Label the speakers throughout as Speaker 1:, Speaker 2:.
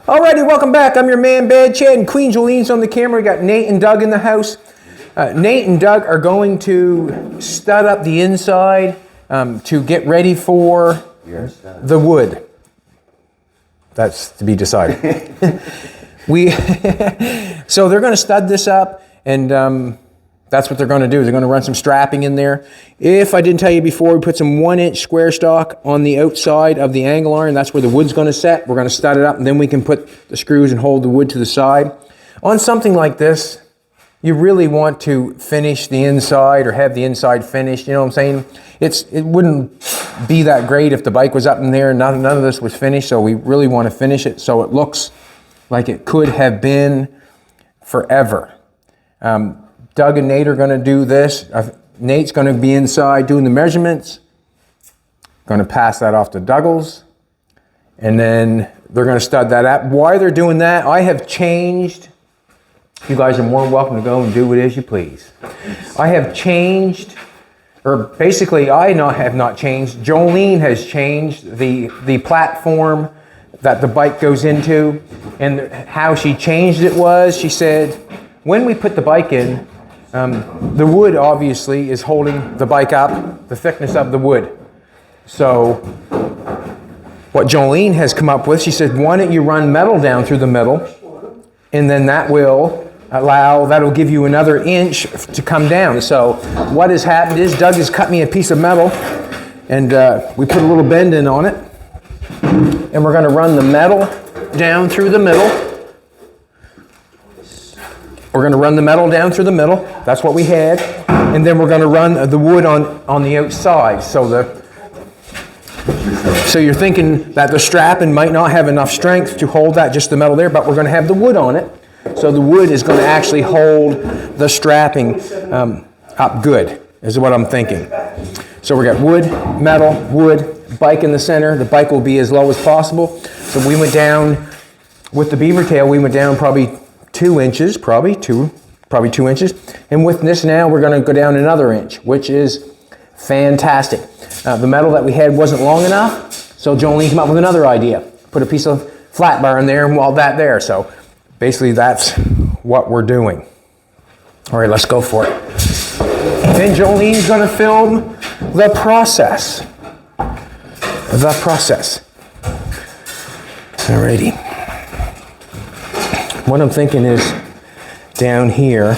Speaker 1: Alrighty, welcome back. I'm your man, Bad Chad, and Queen Jolene's on the camera. We got Nate and Doug in the house. Nate and Doug are going to stud up the inside to get ready for the wood. That's to be decided. So they're going to stud this up, and that's what they're going to do. They're going to run some strapping in there. If I didn't tell you before, we put some 1-inch square stock on the outside of the angle iron. That's where the wood's going to set. We're going to stud it up, and then we can put the screws and hold the wood to the side. On something like this, you really want to finish the inside or have the inside finished. You know what I'm saying? It wouldn't be that great if the bike was up in there and none of this was finished. So we really want to finish it so it looks like it could have been forever. Doug and Nate are going to do this. Nate's going to be inside doing the measurements. Going to pass that off to Douglas. And then they're going to stud that up. While they're doing that, I have changed. You guys are more than welcome to go and do it as you please. I have changed, or basically I have not changed. Jolene has changed the platform that the bike goes into. And how she changed it was, she said, when we put the bike in, the wood obviously is holding the bike up, the thickness of the wood. So what Jolene has come up with, she said, why don't you run metal down through the middle, and then that'll give you another inch to come down. So what has happened is Doug has cut me a piece of metal, and we put a little bend in on it, and we're going to run the metal down through the middle. We're going to run the metal down through the middle. That's what we had. And then we're going to run the wood on the outside. So you're thinking that the strapping might not have enough strength to hold that, just the metal there, but we're going to have the wood on it. So the wood is going to actually hold the strapping up good, is what I'm thinking. So we got wood, metal, wood, bike in the center. The bike will be as low as possible. So we went down, with the beaver tail, we went down probably 2 inches, probably 2 inches. And with this now, we're going to go down another inch, which is fantastic. The metal that we had wasn't long enough, so Jolene came up with another idea. Put a piece of flat bar in there and weld that there. So basically that's what we're doing. All right, let's go for it. Then Jolene's going to film the process. Alrighty. What I'm thinking is down here, I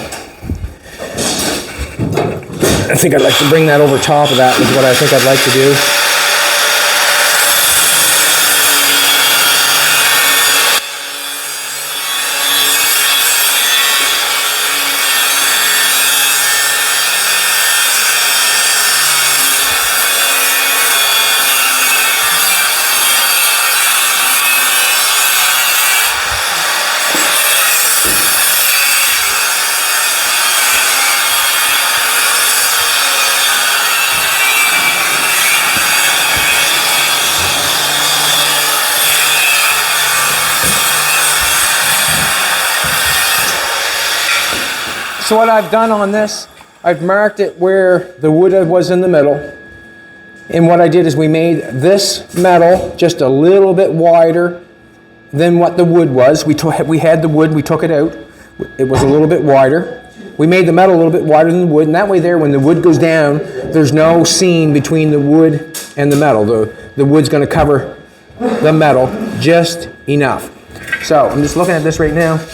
Speaker 1: think I'd like to bring that over top of that is what I think I'd like to do. So what I've done on this, I've marked it where the wood was in the middle. And what I did is we made this metal just a little bit wider than what the wood was. We had the wood, we took it out. It was a little bit wider. We made the metal a little bit wider than the wood, and that way there, when the wood goes down, there's no seam between the wood and the metal. The wood's going to cover the metal just enough. So I'm just looking at this right now.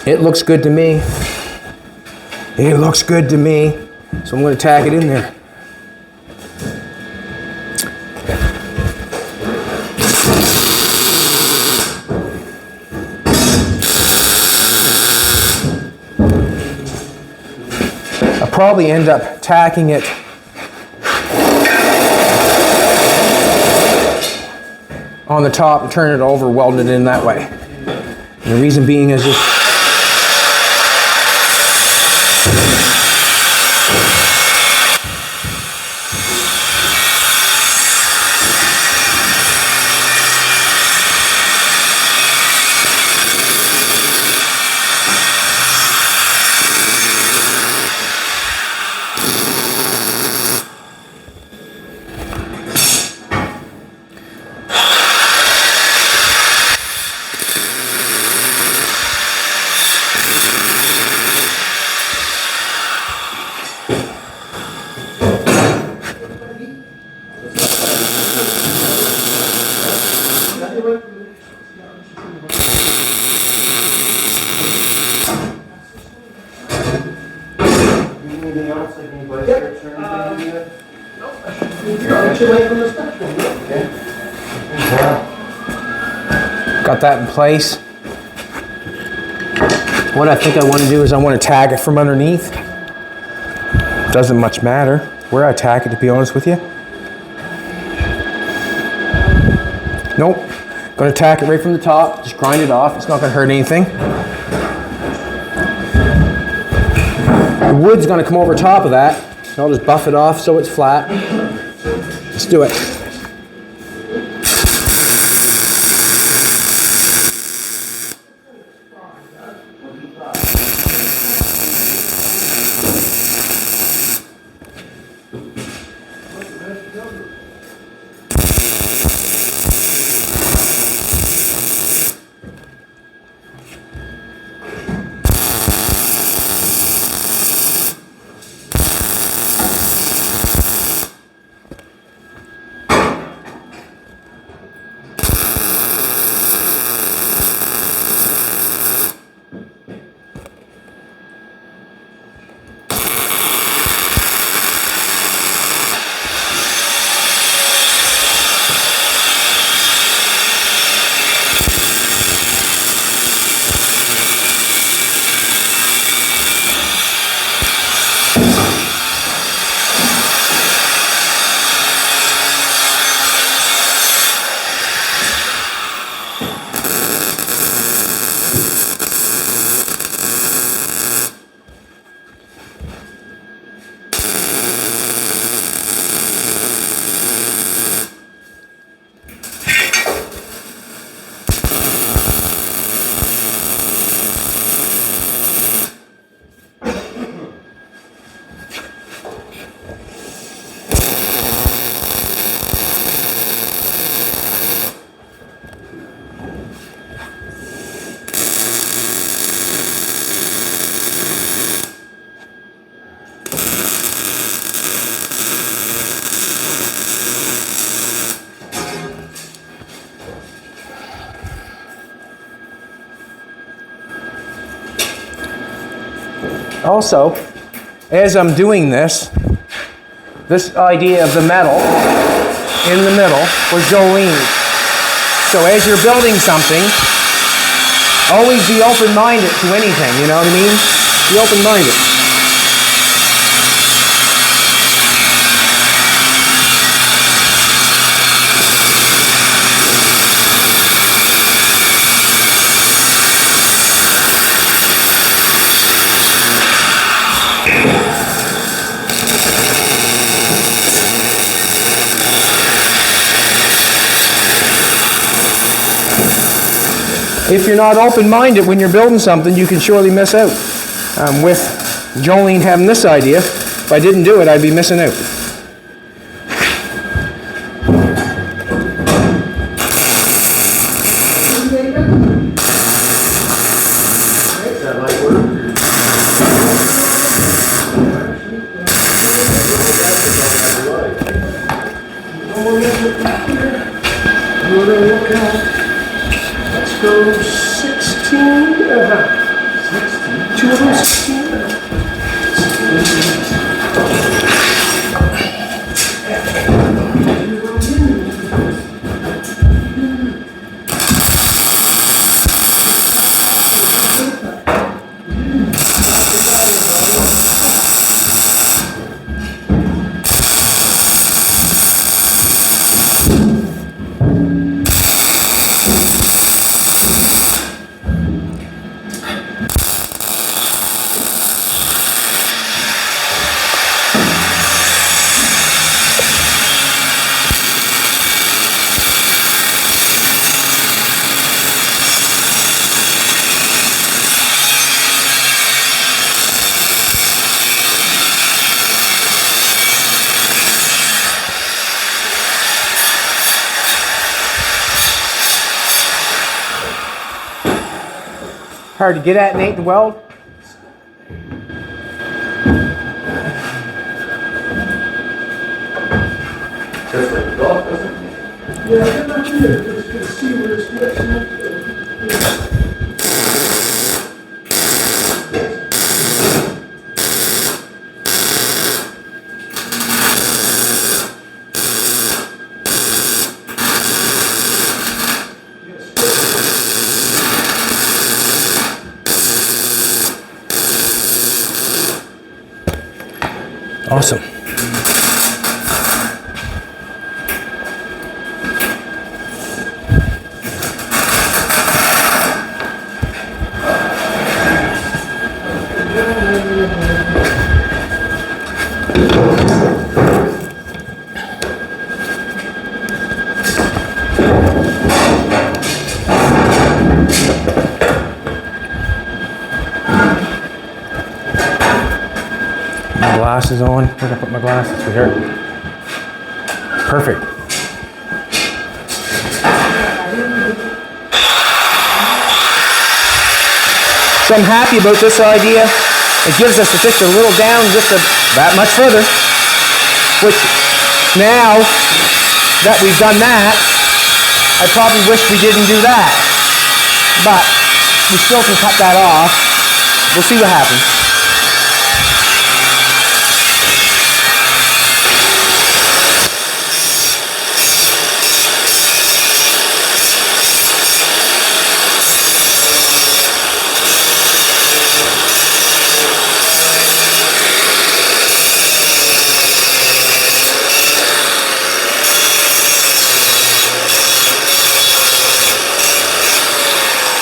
Speaker 1: It looks good to me. It looks good to me. So I'm going to tack it in there. I'll probably end up tacking it on the top and turn it over, welding it in that way. And the reason being is just
Speaker 2: away from the spectrum. Okay.
Speaker 1: Got that in place. What I think I want to do is I want to tag it from underneath. Doesn't much matter where I tack it, to be honest with you. Nope. Going to tack it right from the top. Just grind it off. It's not going to hurt anything. The wood's going to come over top of that. So I'll just buff it off so it's flat. Let's do it. Also, as I'm doing this idea of the metal in the middle was Jolene. So as you're building something, always be open-minded to anything, you know what I mean? Be open-minded. If you're not open-minded when you're building something, you can surely miss out. With Jolene having this idea, if I didn't do it, I'd be missing out.
Speaker 2: So 16, 2 of them 16.
Speaker 1: Hard to get at, Nate, to weld?
Speaker 2: Just like the golf, doesn't it? Yeah, I'm not sure. Just to see where it's getting.
Speaker 1: Awesome. My glasses on. Where did I put my glasses? Right here. Perfect. So I'm happy about this idea. It gives us just a little down, that much further. Which now that we've done that, I probably wish we didn't do that. But we still can cut that off. We'll see what happens.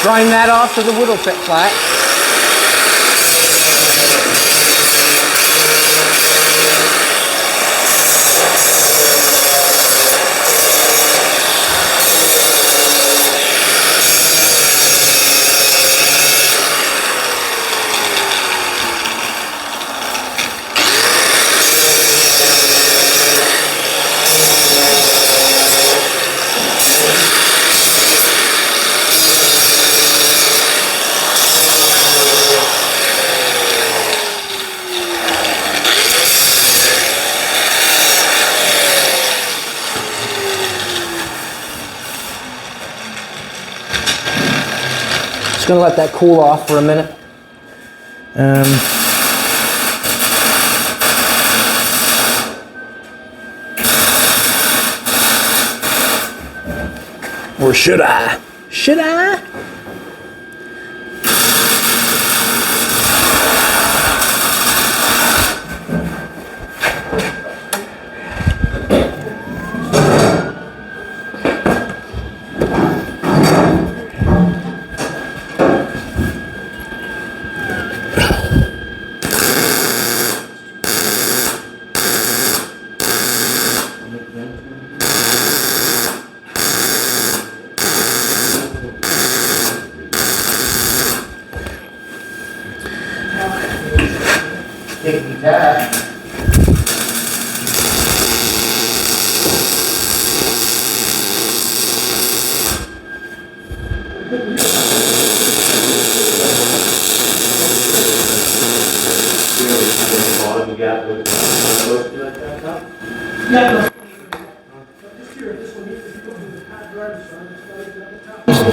Speaker 1: Grind that off so the wood will sit flat. Gonna let that cool off for a minute. Or should I? Should I?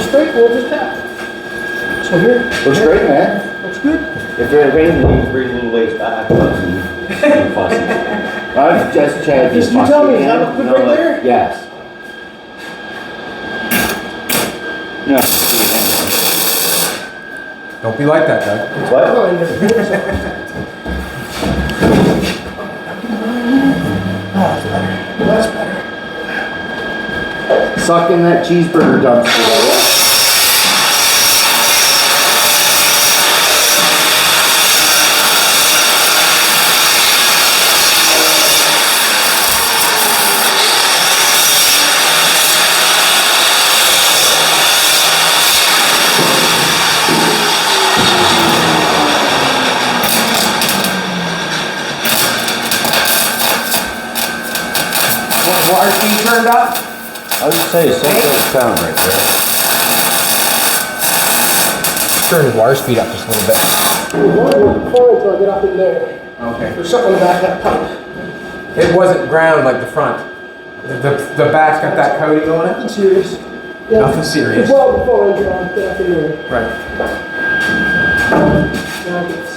Speaker 1: Straight, we'll just tap. So here.
Speaker 3: Looks great, man.
Speaker 2: Looks good.
Speaker 3: If it rains, we can bring a little ways back. I've just tried this.
Speaker 2: You tell me, how to put right there?
Speaker 3: Yes. No.
Speaker 1: Don't be like that, Doug.
Speaker 3: What?
Speaker 2: That's better.
Speaker 3: Suck in that cheeseburger dumpster.
Speaker 1: Water speed turned up?
Speaker 3: I would say something sound right there.
Speaker 1: Turn the water speed up just a little bit.
Speaker 2: One coil till I get up in there.
Speaker 1: Okay.
Speaker 2: There's something in the back of that pipe.
Speaker 1: It wasn't ground like the front. The back's got that coating on it?
Speaker 2: Nothing serious. Yeah.
Speaker 1: Nothing serious.
Speaker 2: Well, the phone engine on that afternoon.
Speaker 1: Right.
Speaker 2: Now it's.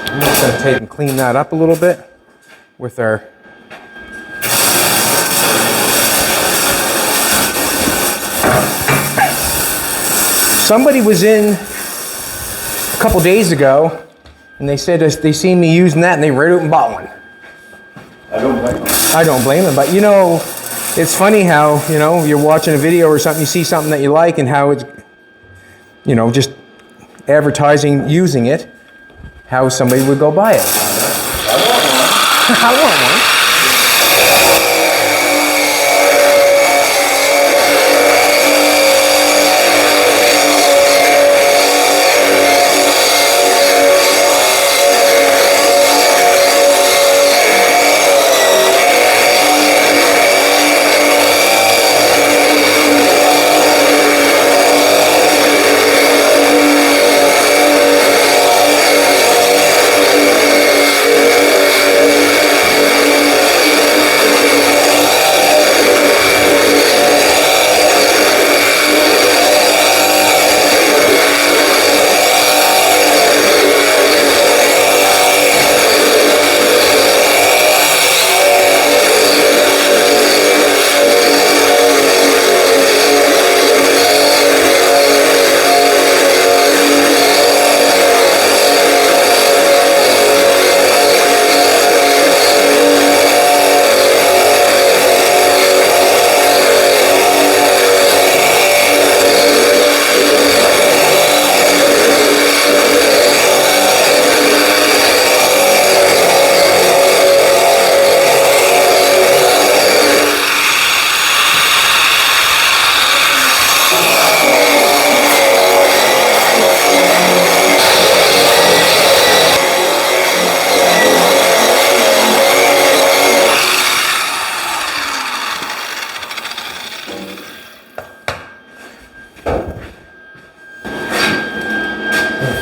Speaker 1: I'm just going to take and clean that up a little bit with our somebody was in a couple days ago, and they said they seen me using that and they right out and bought one.
Speaker 3: I don't blame them.
Speaker 1: I don't blame them, but you know, it's funny how, you know, you're watching a video or something, you see something that you like and how it's, you know, just advertising using it, how somebody would go buy it.
Speaker 3: I want one.
Speaker 1: I want one.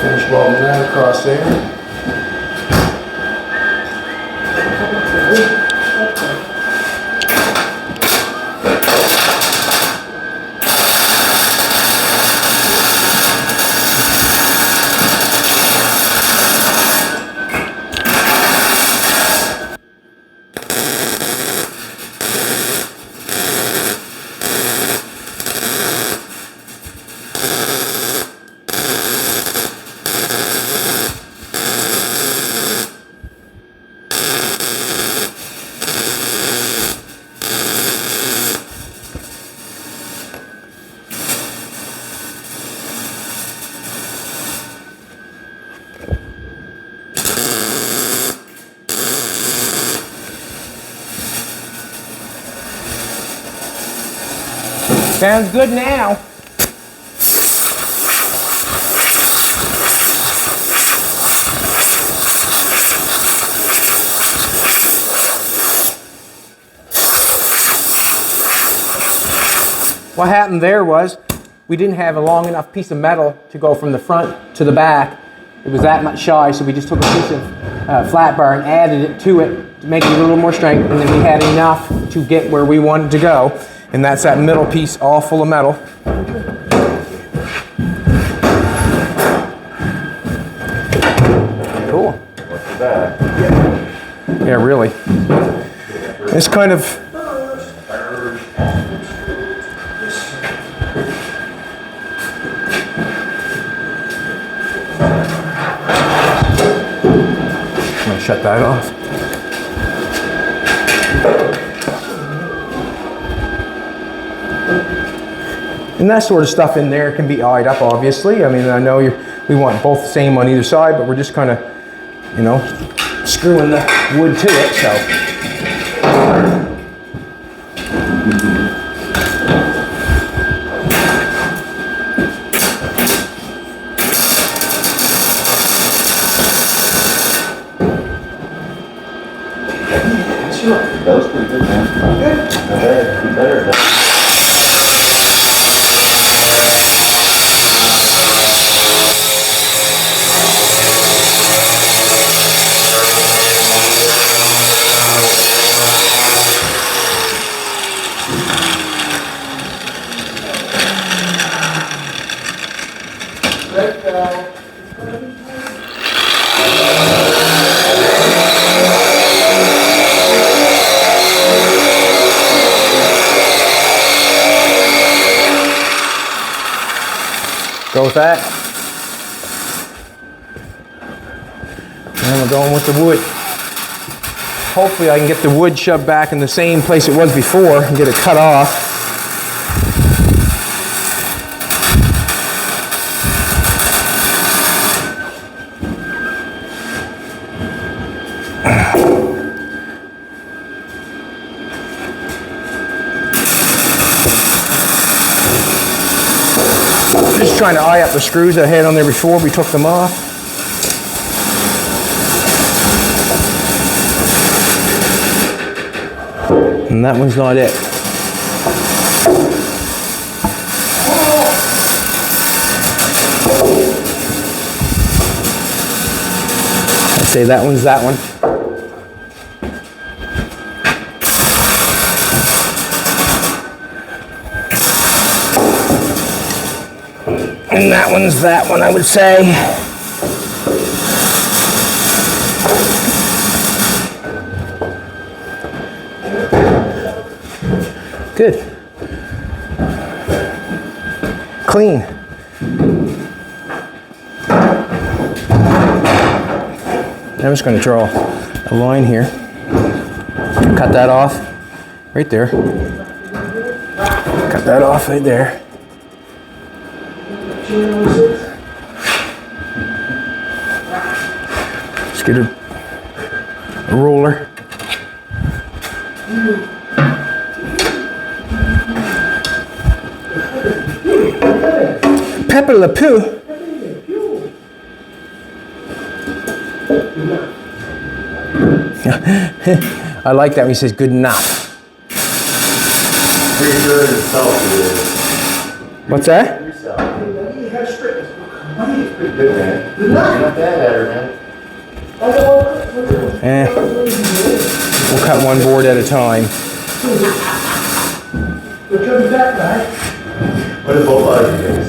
Speaker 1: Finish welding that across there. Sounds good now. What happened there was we didn't have a long enough piece of metal to go from the front to the back. It was that much shy, so we just took a piece of flat bar and added it to it to make it a little more strength, and then we had enough to get where we wanted to go. And that's that middle piece all full of metal. Cool.
Speaker 3: What's the back?
Speaker 1: Yeah, really. It's kind of... I'm going to shut that off. And that sort of stuff in there can be eyed up, obviously. I mean, I know we want both the same on either side, but we're just kind of, you know, screwing the wood to it, so.
Speaker 3: That was pretty good, man. Better. Go with that.
Speaker 1: then we're going with the wood. Hopefully I can get the wood shoved back in the same place it was before and get it cut off. Just trying to eye up the screws I had on there before we took them off. And that one's not it. I'd say that one's that one. And that one's that one, I would say. Good. Clean. I'm just going to draw a line here. Cut that off right there. Cut that off right there. Just get a roller. Pepper Le Pew. I like that when he says good enough.
Speaker 3: Pretty good itself it is.
Speaker 1: What's that?
Speaker 3: Pretty good, man. You're not bad at her, man.
Speaker 1: We'll cut one board at a time.
Speaker 3: What a both of you guys.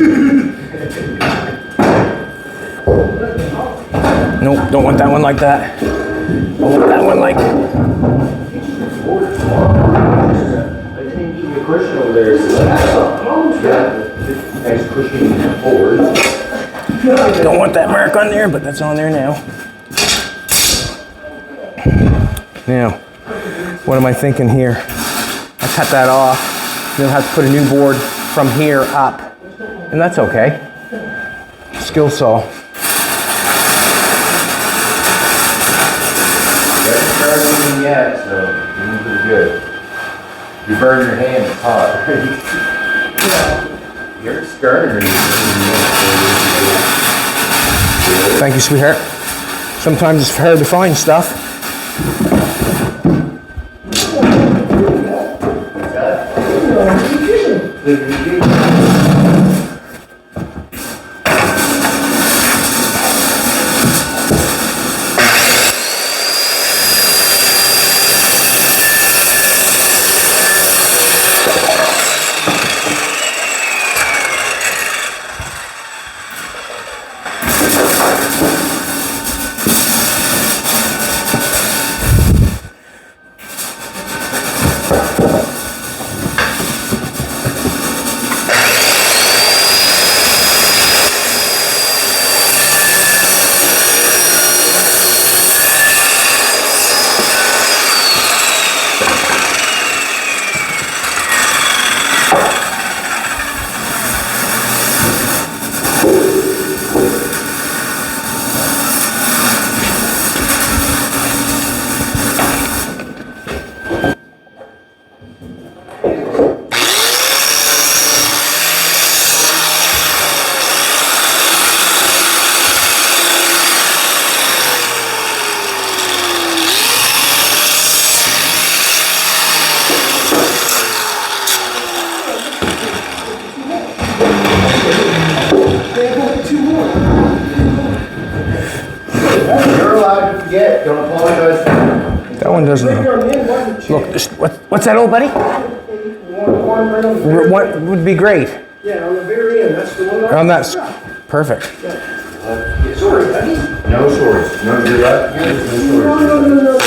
Speaker 1: Nope, don't want that one like that. I want that one like.
Speaker 3: I didn't give you a cushion over there, so that's nice cushion forward.
Speaker 1: Don't want that mark on there, but that's on there now. Now, what am I thinking here? I cut that off, then I'll have to put a new board from here up. And that's okay. Skill saw.
Speaker 3: You haven't started anything yet, so you're doing pretty good. You burn your hand, it's hot. You're starting.
Speaker 1: Thank you, sweetheart. Sometimes it's hard to find stuff.
Speaker 3: You're allowed to forget, don't apologize.
Speaker 1: That one doesn't. Look, what's that, old buddy? What would be great?
Speaker 2: Yeah, on the very end, that's the one.
Speaker 1: On that. Perfect.
Speaker 2: Sorry, buddy.
Speaker 3: No swords. No, you're right. No swords.
Speaker 2: No.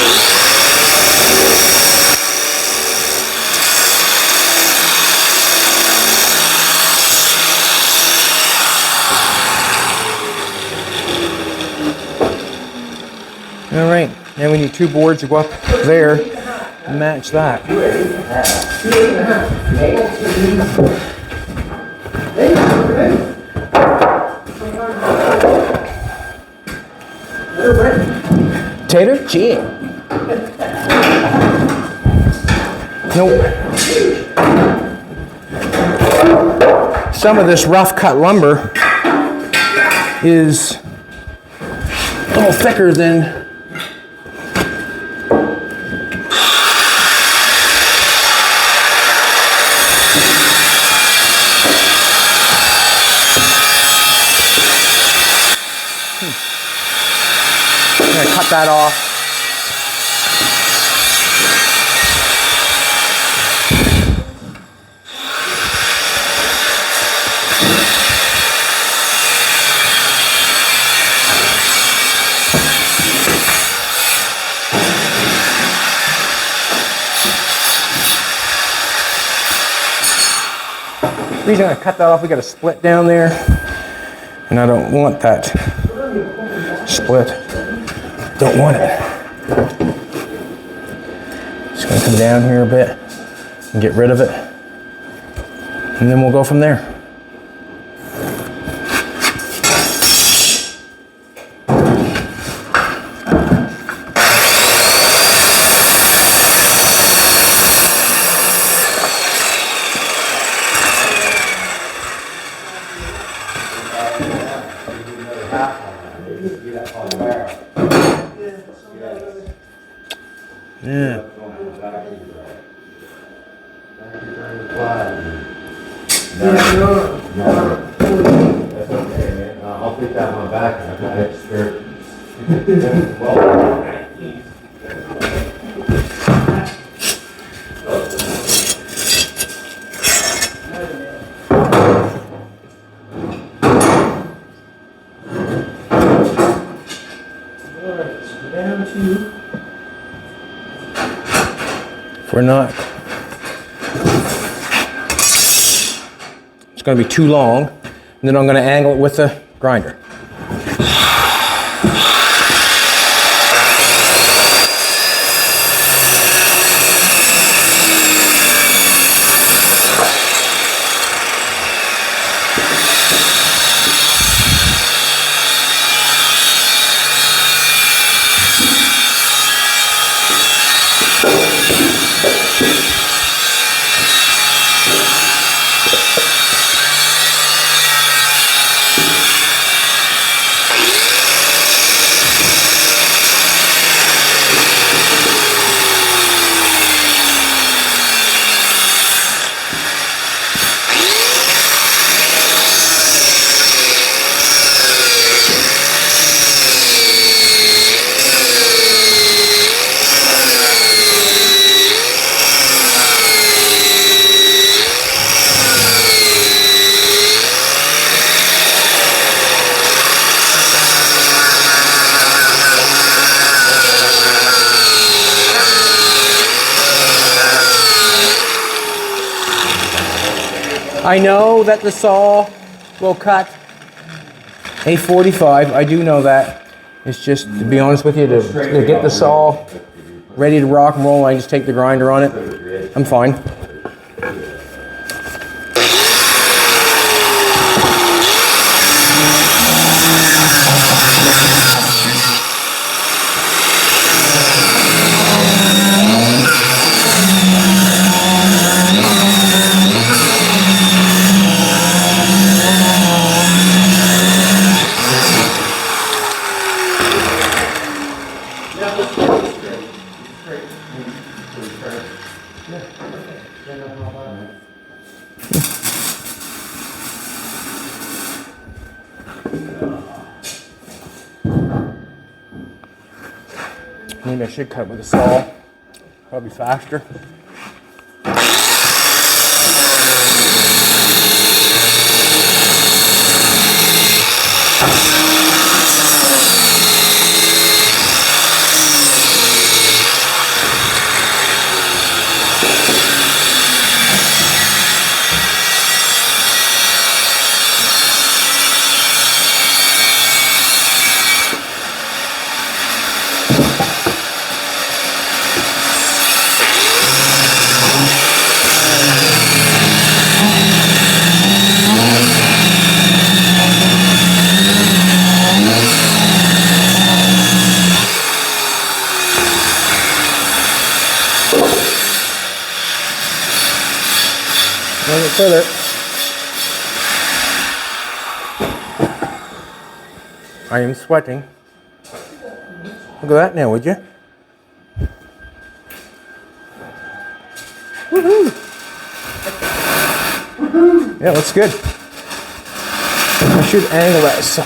Speaker 1: And we need 2 boards to go up there and match that. Tater? Gee. Nope. Some of this rough cut lumber is a little thicker than I'm gonna cut that off. The reason I cut that off, we got a split down there, and I don't want that split. Don't want it. Just gonna come down here a bit and get rid of it, and then we'll go from there. Yeah.
Speaker 3: That's okay, man. I'll put that one back and I've got it spare.
Speaker 1: If we're not, it's going to be too long, and then I'm going to angle it with the grinder. I know that the saw will cut a 45. I do know that. It's just, to be honest with you, to get the saw ready to rock and roll, I just take the grinder on it. I'm fine. Maybe I should cut with a saw, probably faster. A little bit further. I am sweating. Look at that now, would you? Woohoo! Yeah, looks good. I should angle that so.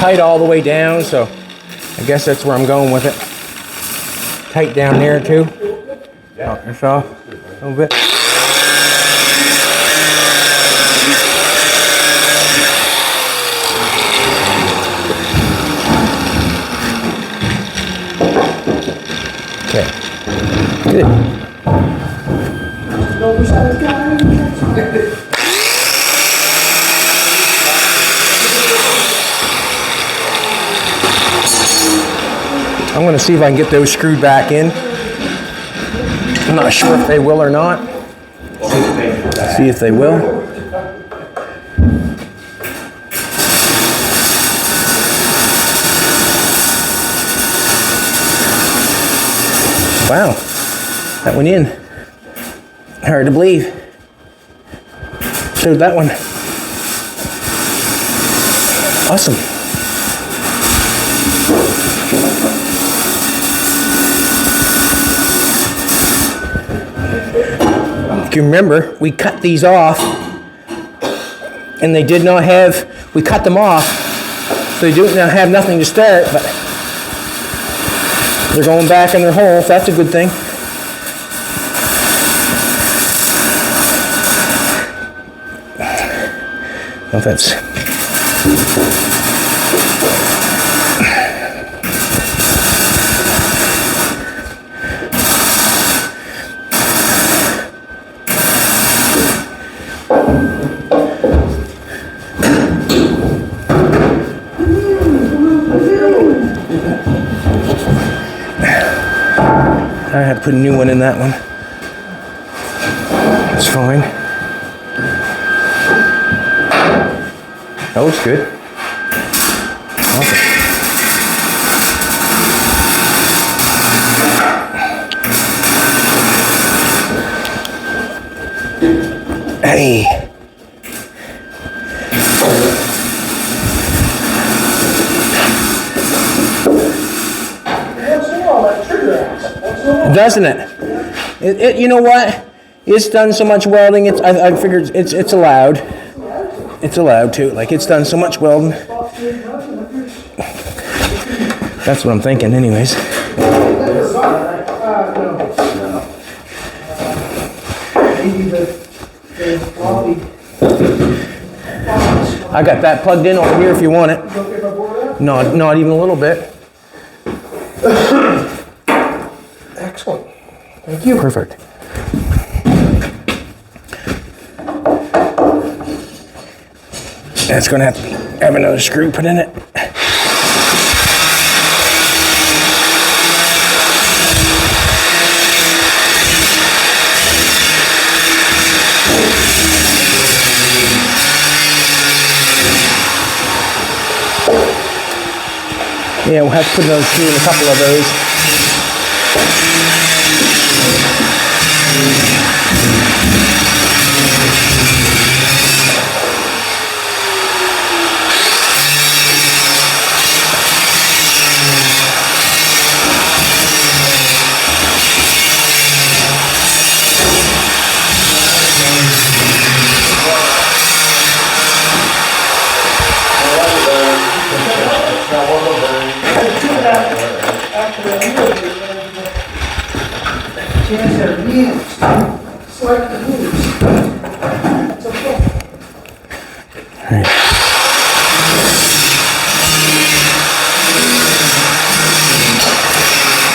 Speaker 1: Tight all the way down, so I guess that's where I'm going with it. Tight down there too. Knock this off a little bit. Okay. Good. I'm going to see if I can get those screwed back in. I'm not sure if they will or not. See if they will. Wow, that went in. Hard to believe. Showed that one. Awesome. If you remember, we cut these off, and they did not have, we cut them off, so they do now have nothing to start, but they're going back in their hole, so that's a good thing. Well, that's I had to put a new one in that one. That's fine. That looks good. Awesome. Hey. Doesn't it? You know what? It's done so much welding. I figured it's allowed. It's allowed to. Like, it's done so much welding. That's what I'm thinking, anyways. I got that plugged in over here if you want it. Not even a little bit. Excellent. Thank you. Perfect. That's going to have another screw put in it. Yeah, we'll have to put another screw in a couple of those.
Speaker 2: After that, chance to use. Slightly use. It's okay.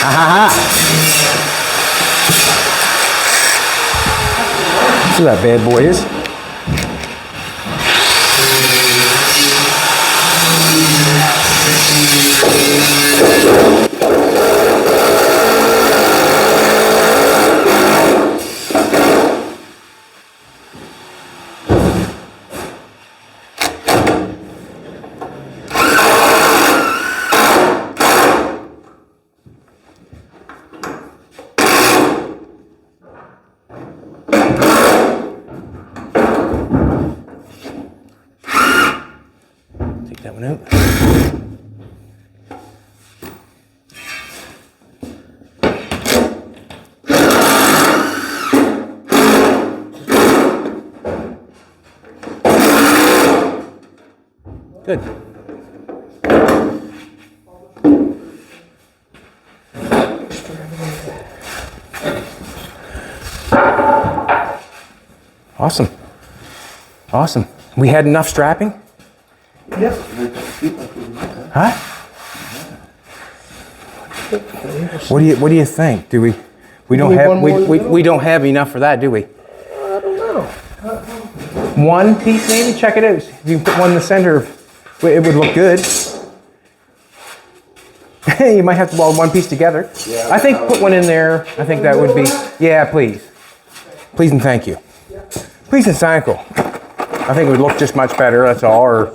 Speaker 1: Ha ha ha. See what that bad boy is. Take that one out. Good. Awesome. Awesome. We had enough strapping?
Speaker 2: Yep.
Speaker 1: Huh? What do you think? Do we don't
Speaker 2: need
Speaker 1: have
Speaker 2: one more in the middle?
Speaker 1: we don't have enough for that, do we?
Speaker 2: I don't know.
Speaker 1: One piece maybe? Check it out. If you can put one in the center, it would look good. You might have to weld one piece together.
Speaker 3: Yeah,
Speaker 1: I think put one in there. I think that would be, yeah, please. Please and thank you. Please and thank you. I think it would look just much better, that's all. Or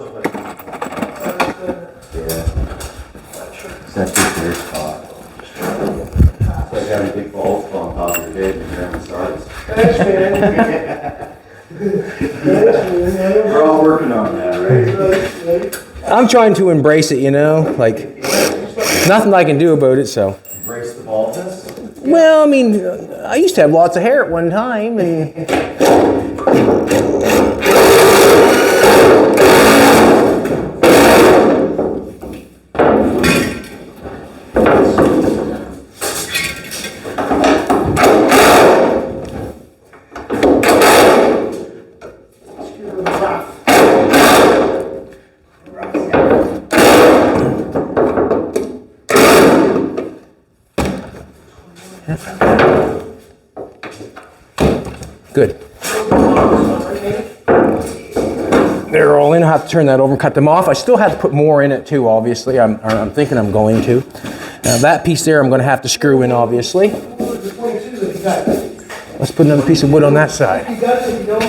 Speaker 3: It's not just your spot. It's like having a big ball on top of your head and you're on the sides.
Speaker 2: Thanks, man.
Speaker 3: We're all working on that, right?
Speaker 1: I'm trying to embrace it, you know, like nothing I can do about it, so.
Speaker 3: Embrace the baldness.
Speaker 1: Well, I mean, I used to have lots of hair at one time, and good. They're all in. I'll have to turn that over and cut them off. I still have to put more in it too, obviously. I'm thinking I'm going to. Now that piece there I'm going to have to screw in, obviously. Let's put another piece of wood on that side.
Speaker 2: You got it, you don't.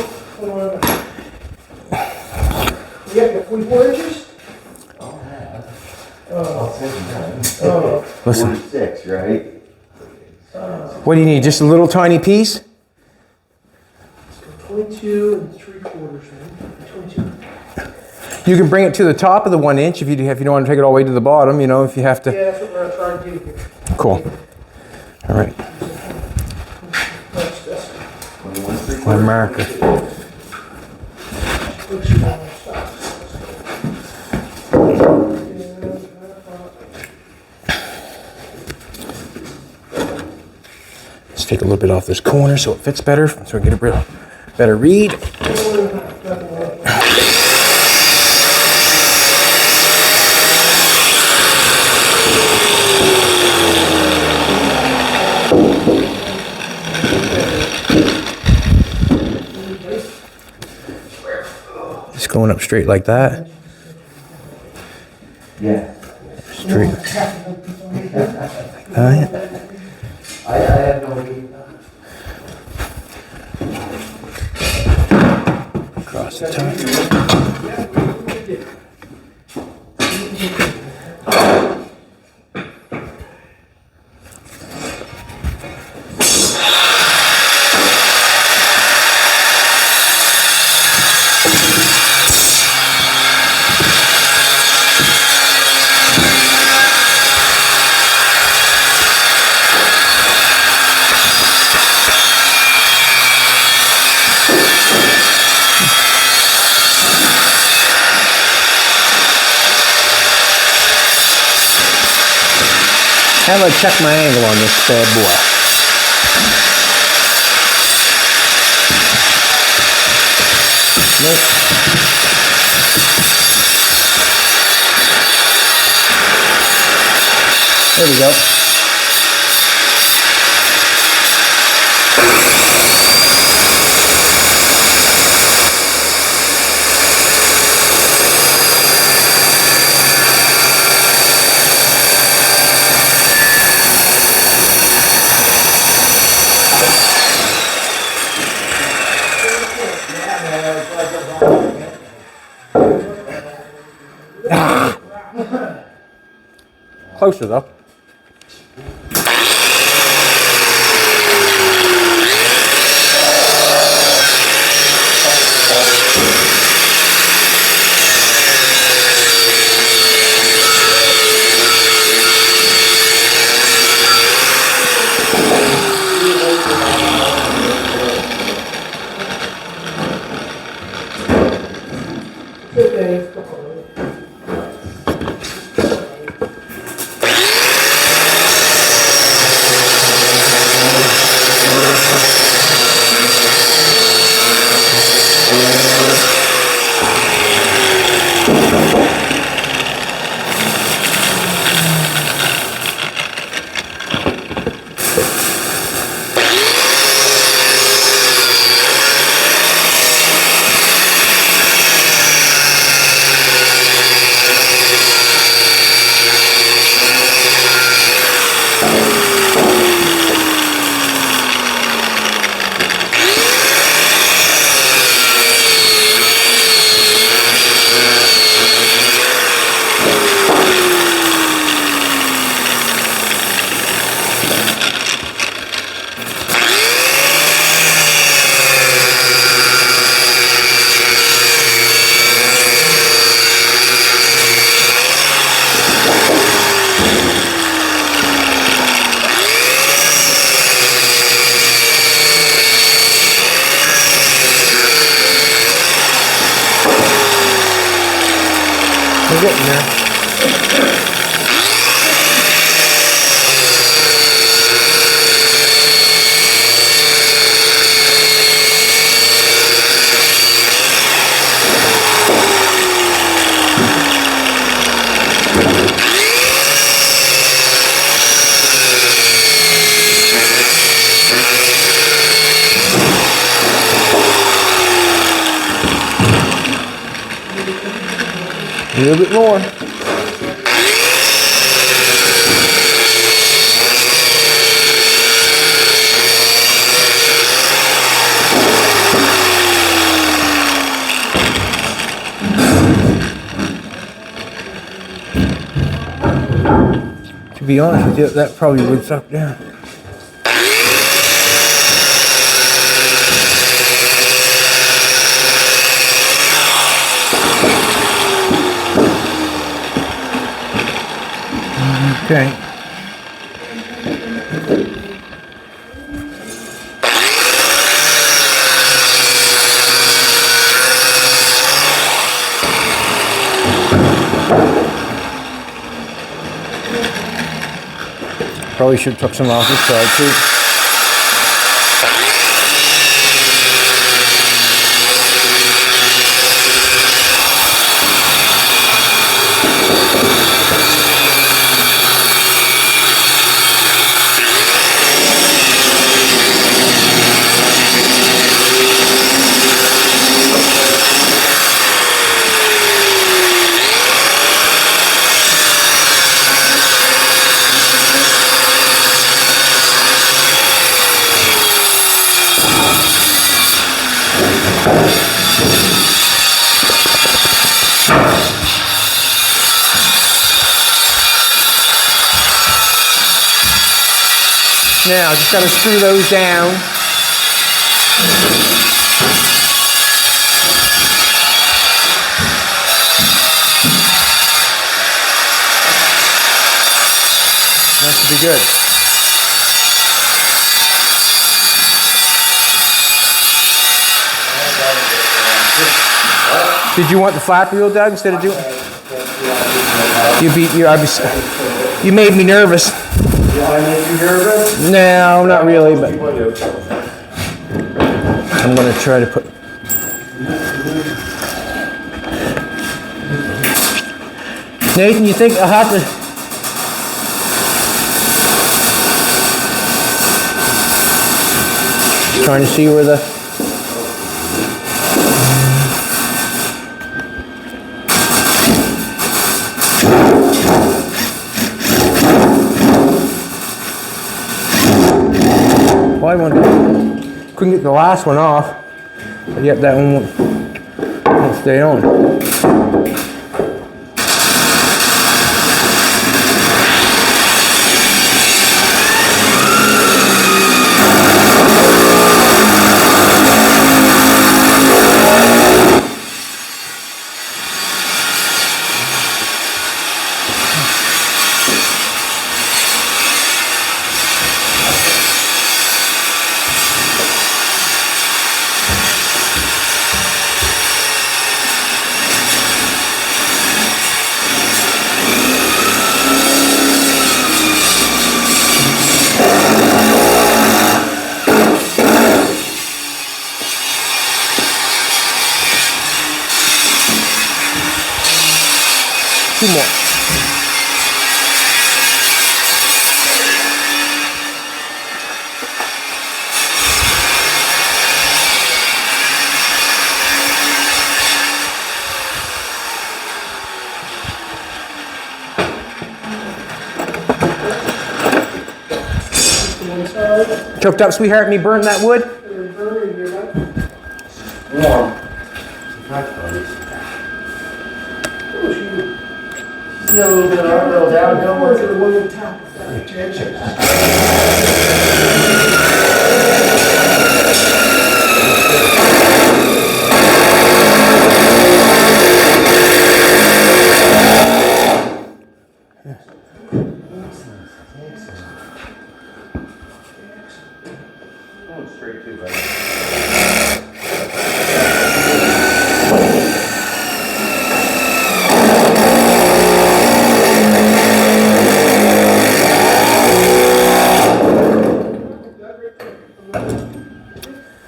Speaker 2: Yeah, 44 inches?
Speaker 1: Listen,
Speaker 3: 46, right?
Speaker 1: what do you need? Just a little tiny piece?
Speaker 2: 22 and 3/4, man. 22.
Speaker 1: You can bring it to the top of the 1 inch if you don't want to take it all the way to the bottom, you know, if you have to.
Speaker 2: Yeah, that's what we're gonna try to do here.
Speaker 1: Cool. All right.
Speaker 2: That's
Speaker 1: My marker. Let's take a little bit off this corner so it fits better, so we get a real better read. Just going up straight like that.
Speaker 3: Yeah.
Speaker 1: Straight. Like that.
Speaker 3: I have no idea.
Speaker 1: Across the top. How about I check my angle on this bad boy? Nope. There we go. Closer though. We're getting there. A little bit more. To be honest with you, that probably would suck down. Okay. Probably should have took some off this side too. Now, just gotta screw those down. That should be good. Did you want the flap wheel, Doug, instead of doing? You made me nervous.
Speaker 2: I make you nervous?
Speaker 1: No, not really, but
Speaker 2: People do.
Speaker 1: I'm gonna try to put. Nathan, you think I'll have to? Trying to see where the. Well, couldn't get the last one off, but yet that one won't stay on. Two more. Choked up, sweetheart, and you burned that wood?
Speaker 3: Warm.
Speaker 2: See a little bit of our little downhill work to the one with tap.
Speaker 3: Going straight to, buddy.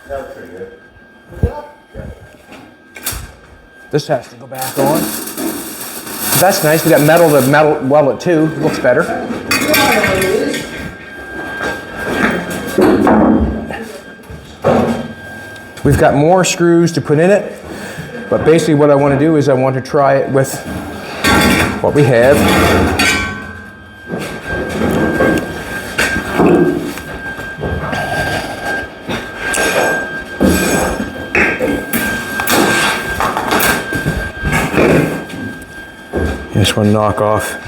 Speaker 3: That's pretty good.
Speaker 1: This has to go back on. That's nice. We got metal to metal weld it too. Looks better. We've got more screws to put in it, but basically what I want to do is I want to try it with what we have. I just want to knock off.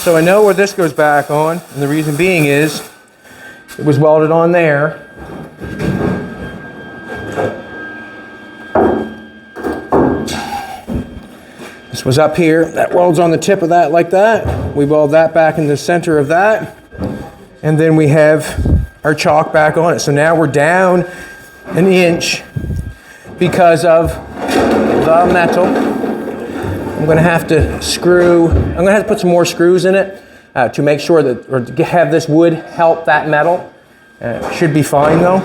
Speaker 1: So I know where this goes back on, and the reason being is it was welded on there. This was up here. That welds on the tip of that like that. We weld that back in the center of that. And then we have our chalk back on it. So now we're down an inch because of the metal. I'm going to have to screw, I'm going to have to put some more screws in it to make sure that, or to have this wood help that metal. Should be fine though.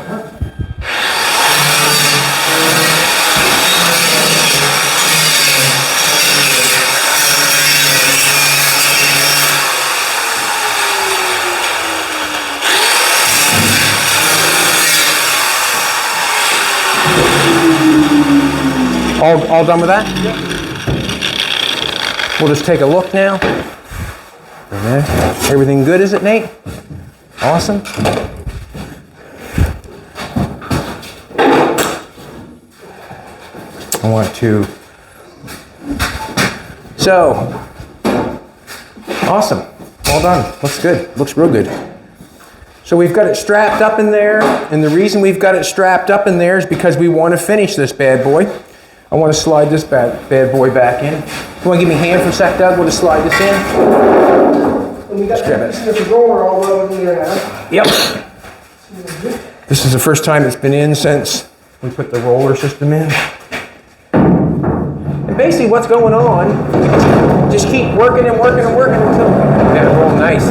Speaker 1: All done with that? We'll just take a look now. Everything good, is it, Nate? Awesome. I want to. So, awesome. All done. Looks good. Looks real good. So we've got it strapped up in there, and the reason we've got it strapped up in there is because we want to finish this bad boy. I want to slide this bad boy back in. You want to give me a hand for a sec, Doug? We'll just slide this in.
Speaker 2: And we got this roller all over in there now.
Speaker 1: Yep. This is the first time it's been in since we put the roller system in. And basically what's going on, just keep working and working and working until yeah, roll nice.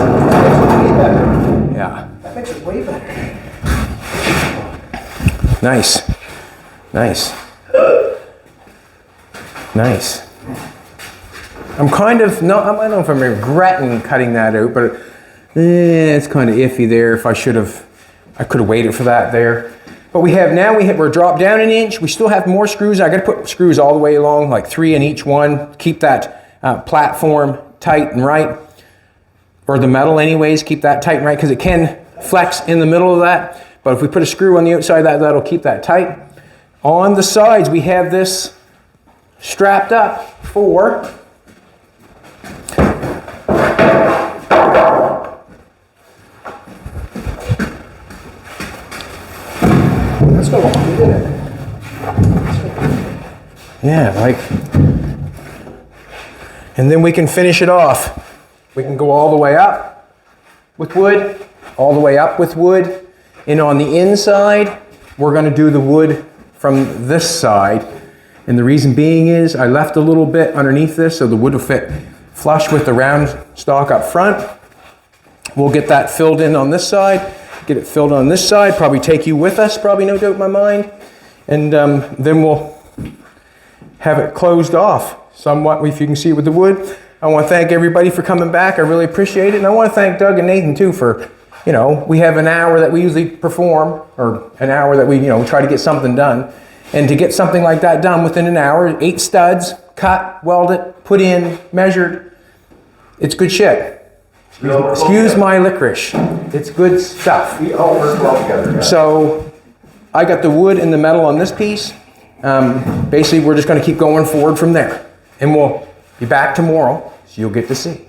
Speaker 1: Yeah.
Speaker 2: That makes it way better.
Speaker 1: Nice. Nice. Nice. I'm kind of, I don't know if I'm regretting cutting that out, but it's kind of iffy there. If I could have waited for that there. But we're dropped down an inch. We still have more screws. I got to put screws all the way along, like 3 in each one. Keep that platform tight and right. Or the metal anyways, keep that tight and right, because it can flex in the middle of that. But if we put a screw on the outside, that'll keep that tight. On the sides, we have this strapped up for
Speaker 2: Let's go on, we did it.
Speaker 1: yeah, like, and then we can finish it off. We can go all the way up with wood, all the way up with wood, and on the inside, we're going to do the wood from this side. And the reason being is I left a little bit underneath this so the wood will fit flush with the round stock up front. We'll get that filled in on this side, get it filled on this side, probably take you with us, probably, no doubt in my mind. And then we'll have it closed off somewhat, if you can see with the wood. I want to thank everybody for coming back. I really appreciate it. And I want to thank Doug and Nathan too for, we have an hour that we usually perform, or an hour that we, try to get something done. And to get something like that done within an hour, 8 studs, cut, weld it, put in, measured, it's good shit. Excuse my licorice. It's good stuff.
Speaker 3: We all work well together, guys.
Speaker 1: So I got the wood and the metal on this piece. Basically, we're just going to keep going forward from there. And we'll be back tomorrow, so you'll get to see.